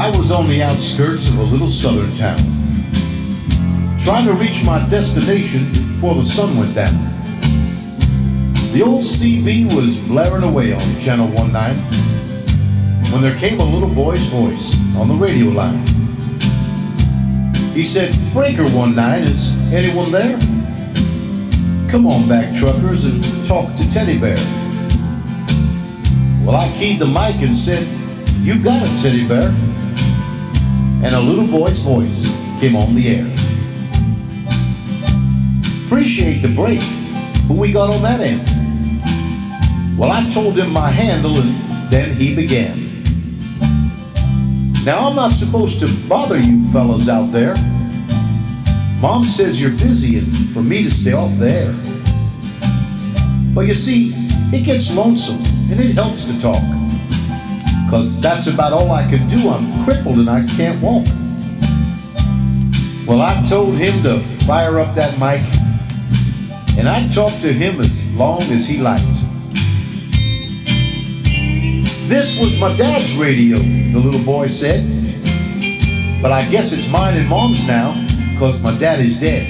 I was on the outskirts of a little southern town, trying to reach my destination before the sun went down. The old CB was blaring away on Channel 19 when there came a little boy's voice on the radio line. He said, "Breaker 19, is anyone there? Come on back, truckers, and talk to Teddy Bear." Well, I keyed the mic and said, "You got it, Teddy Bear." And a little boy's voice came on the air. "Appreciate the break. Who we got on that end?" Well, I told him my handle, and then he began. "Now, I'm not supposed to bother you fellas out there. Mom says you're busy and for me to stay off the air. But you see, it gets lonesome and it helps to talk. 'Cause that's about all I can do. I'm crippled and I can't walk." Well, I told him to fire up that mic, and I'd talk to him as long as he liked. "This was my dad's radio," the little boy said. "But I guess it's mine and Mom's now, 'cause my dad is dead.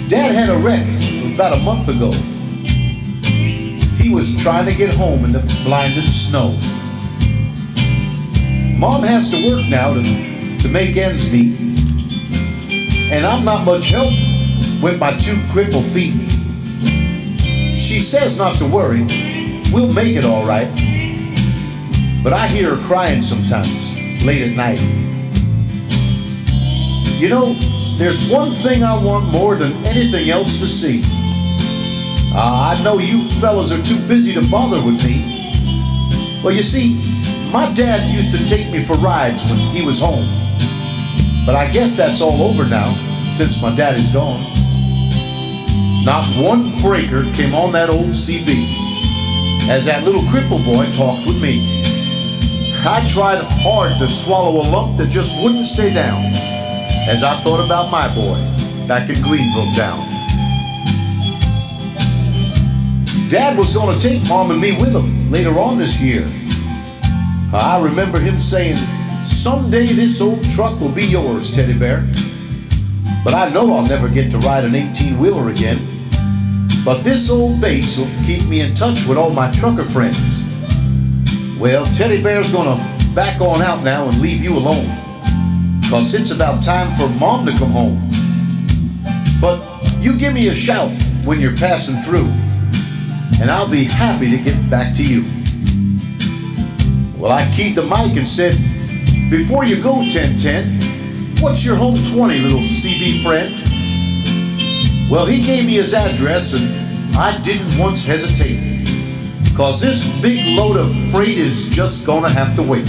Dad had a wreck about a month ago. He was trying to get home in the blinding snow. Mom has to work now to make ends meet, and I'm not much help with my 2 crippled feet. She says not to worry, we'll make it all right. But I hear her crying sometimes, late at night. You know, there's one thing I want more than anything else to see. I know you fellas are too busy to bother with me. Well, you see, my dad used to take me for rides when he was home. But I guess that's all over now, since my dad is gone." Not one breaker came on that old CB as that little cripple boy talked with me. I tried hard to swallow a lump that just wouldn't stay down as I thought about my boy back in Greenville town. Dad was going to take Mom and me with him later on this year. I remember him saying, "Someday this old truck will be yours, Teddy Bear." But I know I'll never get to ride an 18-wheeler again. But this old base will keep me in touch with all my trucker friends. Well, Teddy Bear's gonna back on out now and leave you alone, 'cause it's about time for Mom to come home. But you give me a shout when you're passing through, and I'll be happy to get back to you. Well, I keyed the mic and said, "Before you go, 1010, what's your home 20, little CB friend?" Well, he gave me his address, and I didn't once hesitate, 'cause this big load of freight is just gonna have to wait.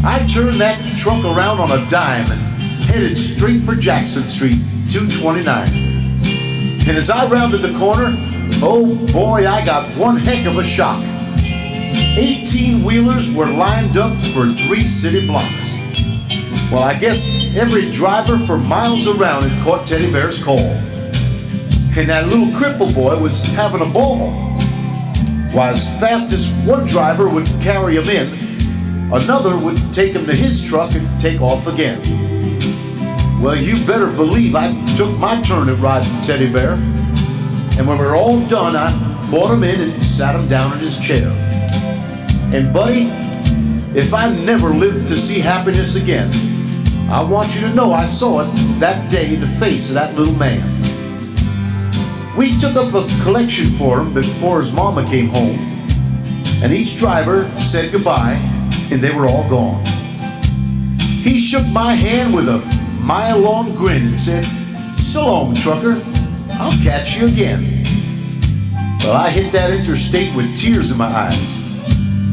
I turned that truck around on a dime and headed straight for Jackson Street, 229. And as I rounded the corner, oh boy, I got one heck of a shock. 18-wheelers were lined up for 3 city blocks. Well, I guess every driver for miles around had caught Teddy Bear's call. And that little cripple boy was having a ball. Why, as fast as one driver would carry him in, another would take him to his truck and take off again. Well, you better believe I took my turn at riding Teddy Bear. And when we were all done, I brought him in and sat him down in his chair. And buddy, if I never live to see happiness again, I want you to know I saw it that day in the face of that little man. We took up a collection for him before his mama came home, and each driver said goodbye, and they were all gone. He shook my hand with a mile-long grin and said, "So long, trucker, I'll catch you again." Well, I hit that interstate with tears in my eyes,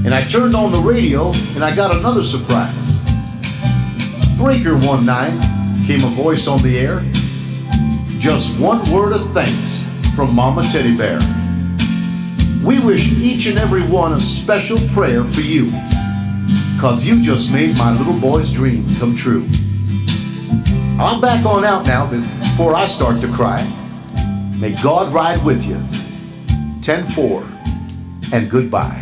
and I turned on the radio, and I got another surprise. "Breaker 19, came a voice on the air. "Just one word of thanks from Mama Teddy Bear. We wish each and every one a special prayer for you, 'cause you just made my little boy's dream come true." I'll back on out now before I start to cry. May God ride with you. 10-4, and goodbye.